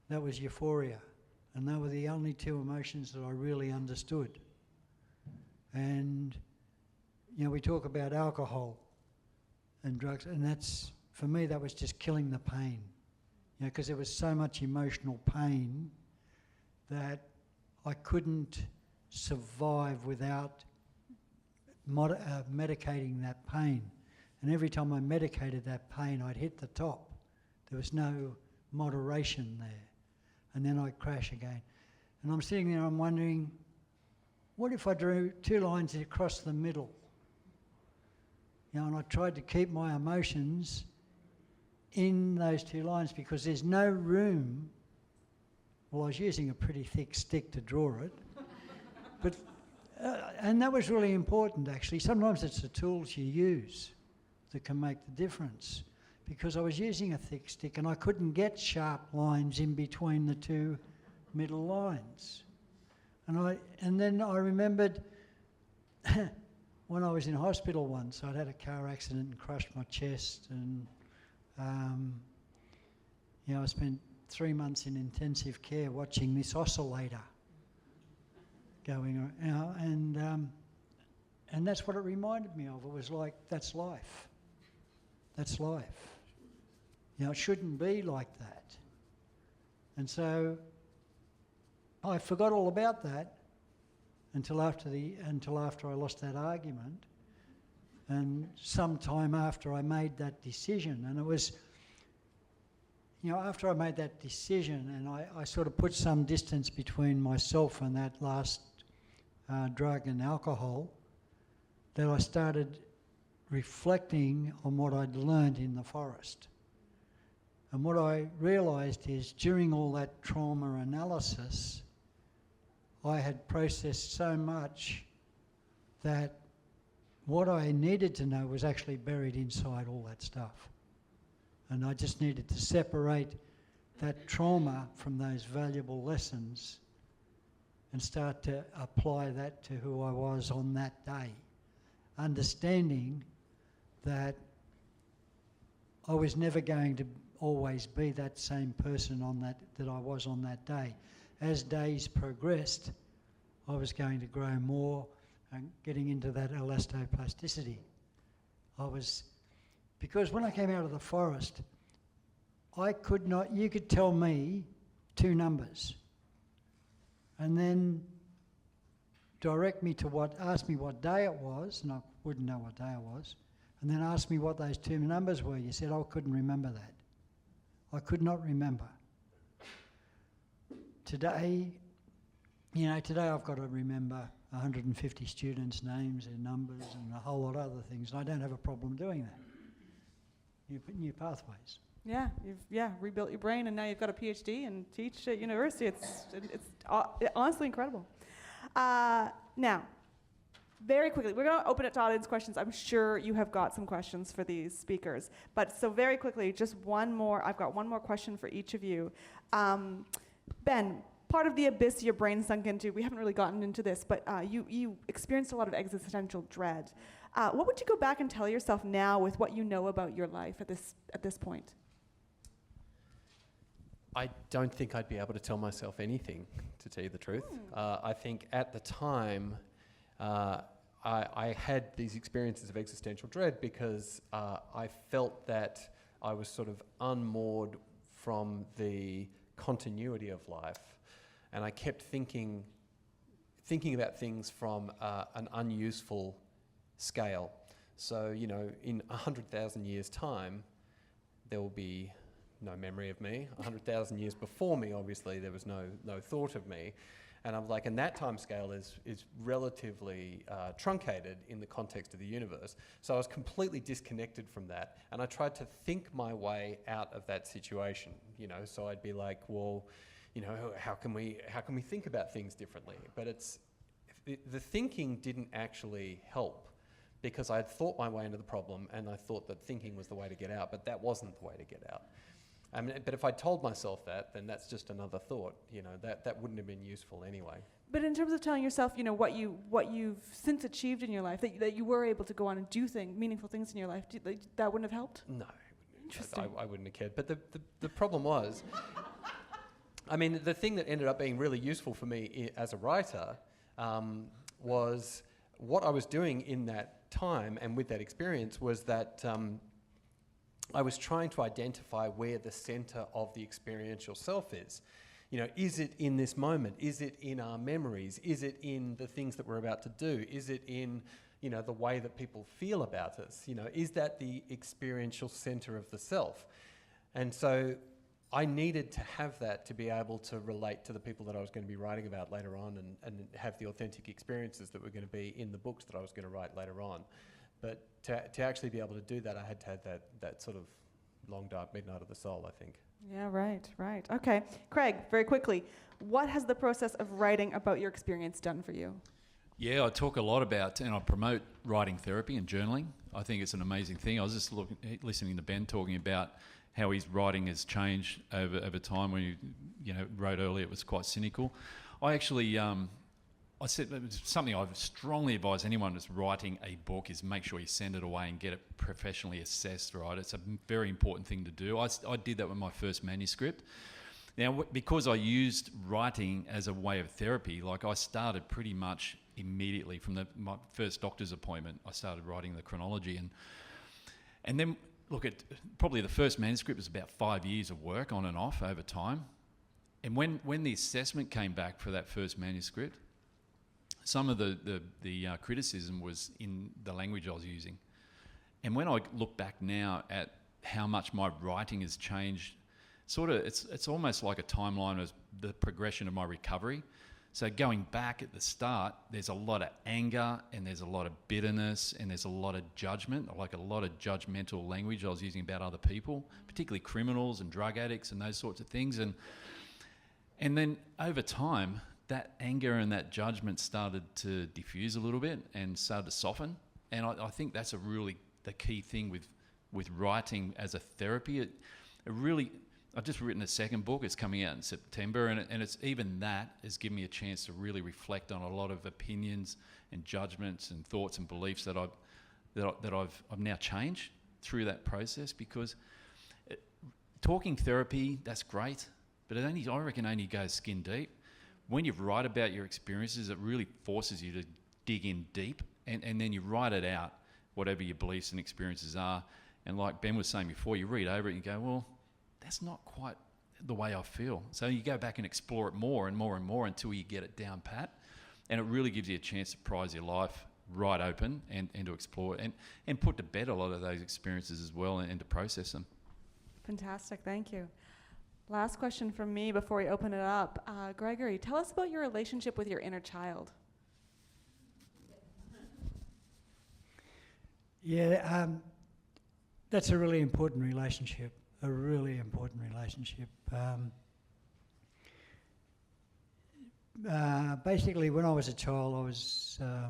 that was euphoria, and they were the only 2 emotions that I really understood. And we talk about alcohol and drugs, and that's, for me, that was just killing the pain, because there was so much emotional pain that I couldn't survive without medicating that pain. And every time I medicated that pain, I'd hit the top. There was no moderation there. And then I'd crash again. And I'm sitting there, I'm wondering, what if I drew 2 lines across the middle? And I tried to keep my emotions in those 2 lines, because there's no room. Well, I was using a pretty thick stick to draw it. But and that was really important, actually. Sometimes it's the tools you use that can make the difference, because I was using a thick stick and I couldn't get sharp lines in between the 2 middle lines. And then I remembered when I was in hospital once, I'd had a car accident and crushed my chest, and I spent 3 months in intensive care watching this oscillator going around, and that's what it reminded me of. It was like, that's life. That's life. It shouldn't be like that. And so I forgot all about that until after I lost that argument, and sometime after I made that decision. And it was, after I made that decision, and I sort of put some distance between myself and that last drug and alcohol, that I started reflecting on what I'd learned in the forest. And what I realised is, during all that trauma analysis, I had processed so much that what I needed to know was actually buried inside all that stuff. And I just needed to separate that trauma from those valuable lessons and start to apply that to who I was on that day, understanding that I was never going to always be that same person that I was on that day. As days progressed, I was going to grow more and getting into that elastoplasticity. Because when I came out of the forest, you could tell me 2 numbers and then direct me to ask me what day it was, and I wouldn't know what day it was, and then ask me what those 2 numbers were. You said I couldn't remember that. I could not remember. Today I've got to remember 150 students' names and numbers and a whole lot of other things, and I don't have a problem doing that. New pathways. Yeah, you've rebuilt your brain, and now you've got a PhD and teach at university. It's honestly incredible. Now, very quickly, we're going to open it to audience questions. I'm sure you have got some questions for these speakers. But so very quickly, just one more. I've got one more question for each of you. Ben, part of the abyss your brain sunk into, we haven't really gotten into this, but you experienced a lot of existential dread. What would you go back and tell yourself now with what you know about your life at this point? I don't think I'd be able to tell myself anything, to tell you the truth. I think at the time, I had these experiences of existential dread because I felt that I was sort of unmoored from the continuity of life, and I kept thinking about things from an unuseful scale. So, you know, in 100,000 years' time, there will be no memory of me. 100,000 years before me, obviously, there was no thought of me. And I'm like, and that time scale is relatively truncated in the context of the universe. So I was completely disconnected from that. And I tried to think my way out of that situation, you know. So I'd be like, well, you know, how can we think about things differently? But the thinking didn't actually help, because I had thought my way into the problem and I thought that thinking was the way to get out, but that wasn't the way to get out. I mean, but if I told myself that, then that's just another thought, you know, that wouldn't have been useful anyway. But in terms of telling yourself, you know, what you've since achieved in your life, that you were able to go on and do meaningful things in your life, that wouldn't have helped? No, Interesting. I wouldn't have cared. But the problem was, I mean, the thing that ended up being really useful for me as a writer was what I was doing in that time and with that experience was that I was trying to identify where the center of the experiential self is. You know, is it in this moment? Is it in our memories? Is it in the things that we're about to do? Is it in, you know, the way that people feel about us? You know, is that the experiential center of the self? And so I needed to have that to be able to relate to the people that I was going to be writing about later on and have the authentic experiences that were going to be in the books that I was going to write later on. But to actually be able to do that, I had to have that sort of long, dark midnight of the soul, I think. Yeah, right. Okay. Craig, very quickly, what has the process of writing about your experience done for you? Yeah, I talk a lot about, and I promote writing therapy and journaling. I think it's an amazing thing. I was just listening to Ben talking about how his writing has changed over time. When you wrote earlier, it was quite cynical. I actually, I said something I've strongly advised anyone that's writing a book is make sure you send it away and get it professionally assessed, right? It's a very important thing to do. I did that with my first manuscript. Now, because I used writing as a way of therapy, like I started pretty much immediately from my first doctor's appointment, I started writing the chronology. And then, look, probably the first manuscript was about 5 years of work on and off over time. And when the assessment came back for that first manuscript, some of the criticism was in the language I was using. And when I look back now at how much my writing has changed, it's almost like a timeline of the progression of my recovery. So going back at the start, there's a lot of anger and there's a lot of bitterness and there's a lot of judgment, like a lot of judgmental language I was using about other people, particularly criminals and drug addicts and those sorts of things. And then over time, that anger and that judgment started to diffuse a little bit and started to soften. And I think that's the key thing with writing as a therapy. I've just written a second book. It's coming out in September, and it's even that has given me a chance to really reflect on a lot of opinions and judgments and thoughts and beliefs that I've now changed through that process. Because talking therapy, that's great, but I reckon only goes skin deep. When you write about your experiences, it really forces you to dig in deep, and then you write it out, whatever your beliefs and experiences are. And like Ben was saying before, you read over it and you go, well, that's not quite the way I feel. So you go back and explore it more and more and more until you get it down pat. And it really gives you a chance to prize your life right open and to explore it and put to bed a lot of those experiences as well and to process them. Fantastic, thank you. Last question from me before we open it up. Gregory, tell us about your relationship with your inner child. Yeah, that's a really important relationship. Basically, when I was a child, I was I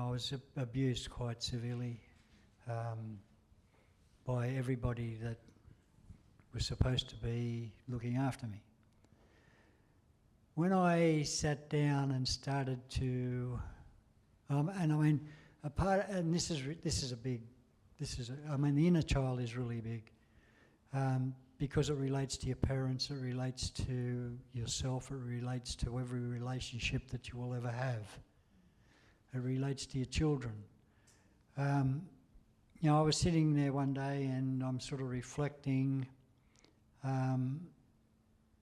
was abused quite severely by everybody that was supposed to be looking after me. When I sat down and started to, the inner child is really big because it relates to your parents, it relates to yourself, it relates to every relationship that you will ever have. It relates to your children. I was sitting there one day and I'm sort of reflecting.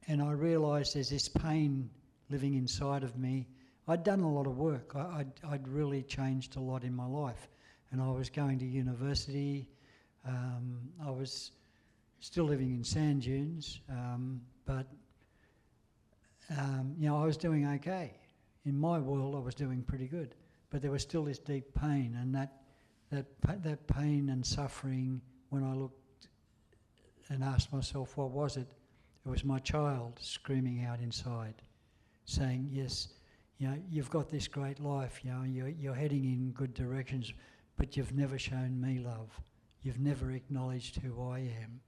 And I realised there's this pain living inside of me. I'd done a lot of work. I'd really changed a lot in my life. and I was going to university. I was still living in sand dunes, but I was doing okay. In my world, I was doing pretty good, but there was still this deep pain, and that pain and suffering. When I looked and asked myself, what was it? It was my child screaming out inside, saying, "Yes, you've got this great life. You're heading in good directions, but you've never shown me love. You've never acknowledged who I am."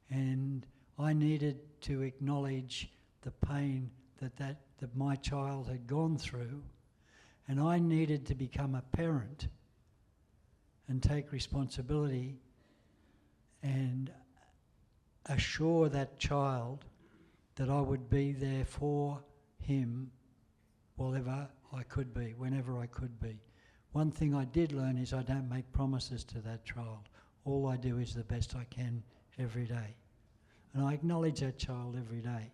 And I needed to acknowledge the pain that my child had gone through, and I needed to become a parent and take responsibility and assure that child that I would be there for him wherever I could be, whenever I could be. One thing I did learn is I don't make promises to that child. All I do is the best I can every day. And I acknowledge that child every day.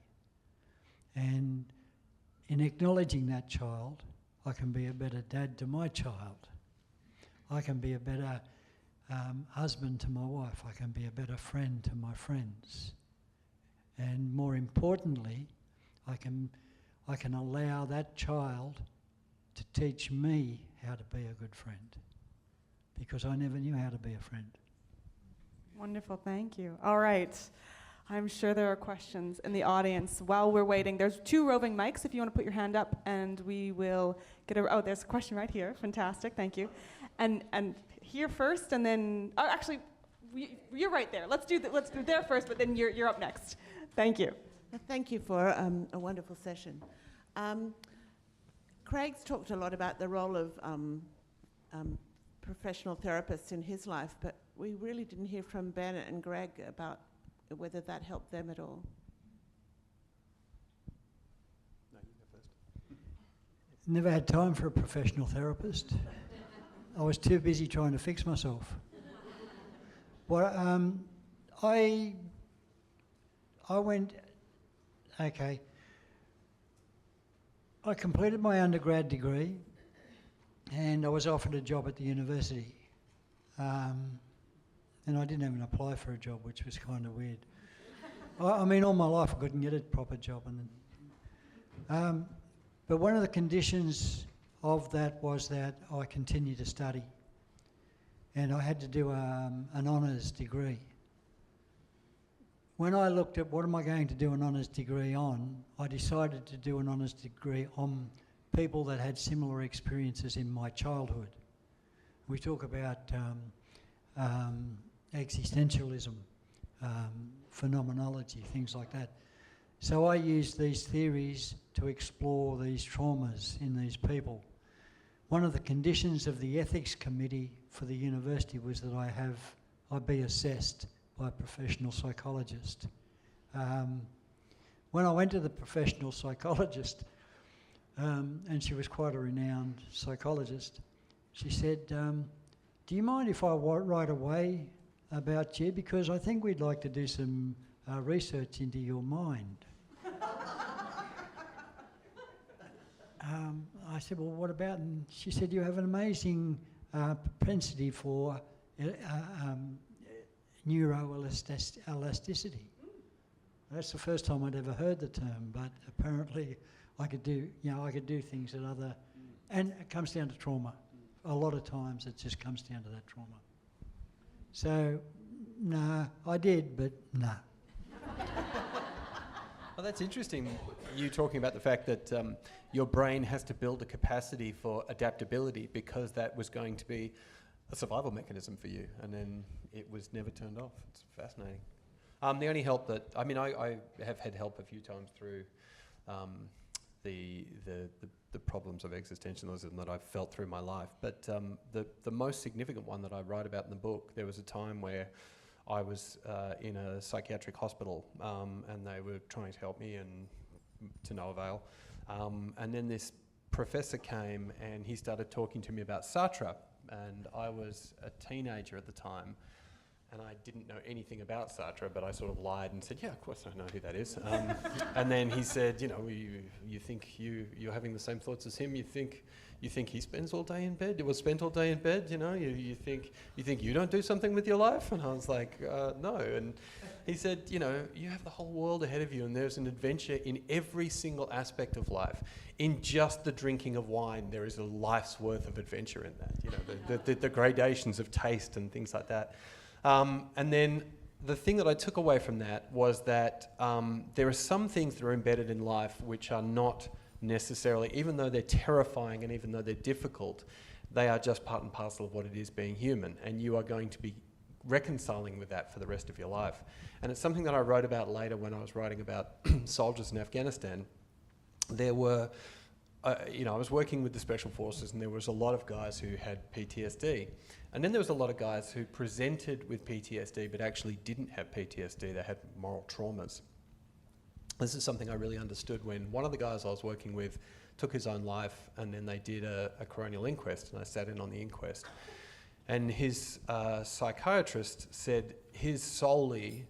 And in acknowledging that child, I can be a better dad to my child. I can be a better husband to my wife. I can be a better friend to my friends. And more importantly, I can allow that child to teach me how to be a good friend, because I never knew how to be a friend. Wonderful, thank you. All right. I'm sure there are questions in the audience. While we're waiting, there's 2 roving mics if you want to put your hand up, and we will get oh, there's a question right here. Fantastic, thank you. And here first, and then, actually, you're right there. Let's do there first, but then you're up next. Thank you. Thank you for a wonderful session. Craig's talked a lot about the role of professional therapists in his life, but we really didn't hear from Ben and Greg about whether that helped them at all. No, you go first. Never had time for a professional therapist. I was too busy trying to fix myself. Well, I went, okay. I completed my undergrad degree and I was offered a job at the university. And I didn't even apply for a job, which was kind of weird. I mean, all my life I couldn't get a proper job. But one of the conditions of that was that I continued to study. And I had to do an honours degree. When I looked at what am I going to do an honours degree on, I decided to do an honours degree on people that had similar experiences in my childhood. We talk about existentialism, phenomenology, things like that. So I used these theories to explore these traumas in these people. One of the conditions of the ethics committee for the university was that I be assessed by a professional psychologist. When I went to the professional psychologist, and she was quite a renowned psychologist, she said, "Do you mind if I write away about you? Because I think we'd like to do some research into your mind." I said, "Well, what about?" And she said, "You have an amazing propensity for neuroelasticity." That's the first time I'd ever heard the term, but apparently I could do things that other, and it comes down to trauma. A lot of times it just comes down to that trauma. So, nah, I did, but nah. Well, that's interesting, you talking about the fact that your brain has to build a capacity for adaptability because that was going to be a survival mechanism for you, and then it was never turned off. It's fascinating. The only help that, I mean, I have had help a few times through the problems of existentialism that I've felt through my life, but the most significant one that I write about in the book, there was a time where I was in a psychiatric hospital and they were trying to help me, and to no avail. And then this professor came and he started talking to me about Sartre, and I was a teenager at the time and I didn't know anything about Sartre, but I sort of lied and said, "Yeah, of course I know who that is." And then he said, "You know, you think you're having the same thoughts as him, you think you think he spends all day in bed? It was spent all day in bed, you know? You think you don't do something with your life? And I was like, no. And he said, you know, you have the whole world ahead of you, and there's an adventure in every single aspect of life. In just the drinking of wine, there is a life's worth of adventure in that, you know, the gradations of taste and things like that. And then the thing that I took away from that was that there are some things that are embedded in life which are not necessarily, even though they're terrifying and even though they're difficult, they are just part and parcel of what it is being human, and you are going to be reconciling with that for the rest of your life. And it's something that I wrote about later when I was writing about soldiers in Afghanistan. There were, I was working with the special forces, and there was a lot of guys who had PTSD. And then there was a lot of guys who presented with PTSD but actually didn't have PTSD, they had moral traumas. This is something I really understood when one of the guys I was working with took his own life, and then they did a coronial inquest, and I sat in on the inquest. And his psychiatrist said the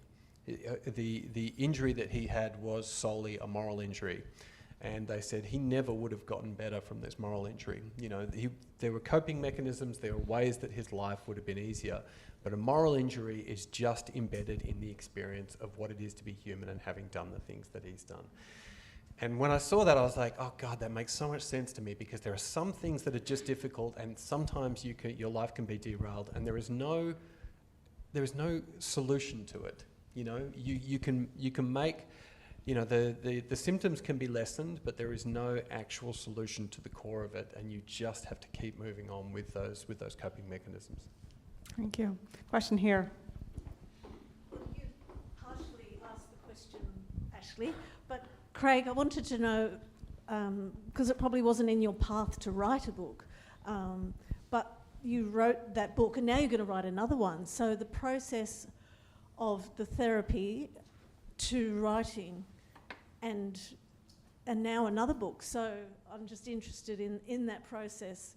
injury that he had was solely a moral injury. And they said he never would have gotten better from this moral injury. You know, there were coping mechanisms, there were ways that his life would have been easier, but a moral injury is just embedded in the experience of what it is to be human and having done the things that he's done. And when I saw that, I was like, oh God, that makes so much sense to me, because there are some things that are just difficult, and sometimes your life can be derailed, and there is no solution to it. You know, you can make, you know, the symptoms can be lessened, but there is no actual solution to the core of it, and you just have to keep moving on with those coping mechanisms. Thank you. Question here. You partially asked the question, Ashley, but Craig, I wanted to know, because it probably wasn't in your path to write a book, but you wrote that book and now you're going to write another one. So the process of the therapy to writing and now another book. So I'm just interested in that process.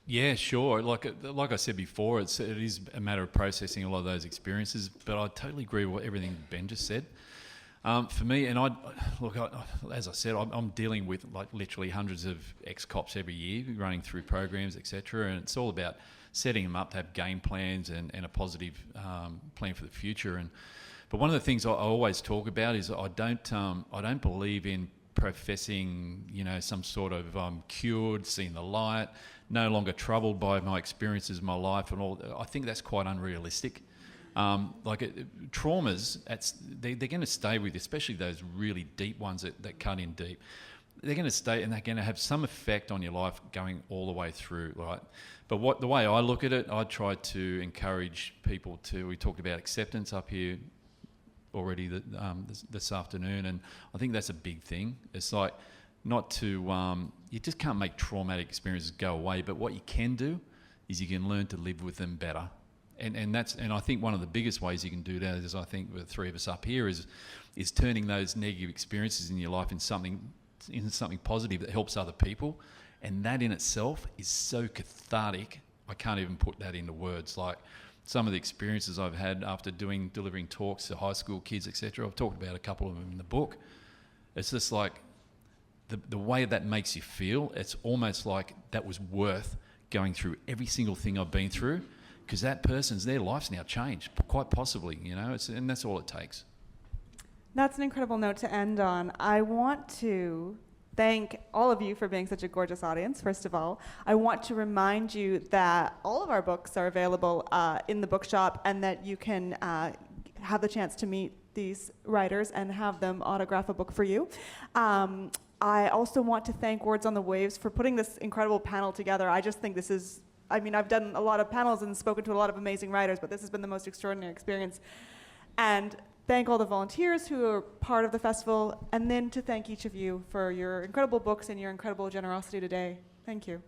Yeah, sure. Like I said before, it is a matter of processing a lot of those experiences. But I totally agree with everything Ben just said. For me, and as I said, I'm dealing with like literally hundreds of ex-cops every year, running through programs, etc. And it's all about setting them up to have game plans and a positive plan for the future. But one of the things I always talk about is I don't believe in professing, you know, some sort of cured, seen the light, no longer troubled by my experiences in my life and all. I think that's quite unrealistic. Traumas, they're going to stay with you, especially those really deep ones that cut in deep. They're going to stay, and they're going to have some effect on your life going all the way through, right? But the way I look at it, I try to encourage people to. We talked about acceptance up here already this afternoon, and I think that's a big thing. It's like not to you just can't make traumatic experiences go away, but what you can do is you can learn to live with them better. And I think one of the biggest ways you can do that is, I think with the three of us up here, is turning those negative experiences in your life into something positive that helps other people. And that in itself is so cathartic, I can't even put that into words. Like some of the experiences I've had after delivering talks to high school kids, etc. I've talked about a couple of them in the book. It's just like the way that makes you feel, it's almost like that was worth going through every single thing I've been through, because their life's now changed, quite possibly, you know, and that's all it takes. That's an incredible note to end on. I want to thank all of you for being such a gorgeous audience, first of all. I want to remind you that all of our books are available in the bookshop, and that you can have the chance to meet these writers and have them autograph a book for you. I also want to thank Words on the Waves for putting this incredible panel together. I just think this is, I've done a lot of panels and spoken to a lot of amazing writers, but this has been the most extraordinary experience. And thank all the volunteers who are part of the festival, and then to thank each of you for your incredible books and your incredible generosity today. Thank you.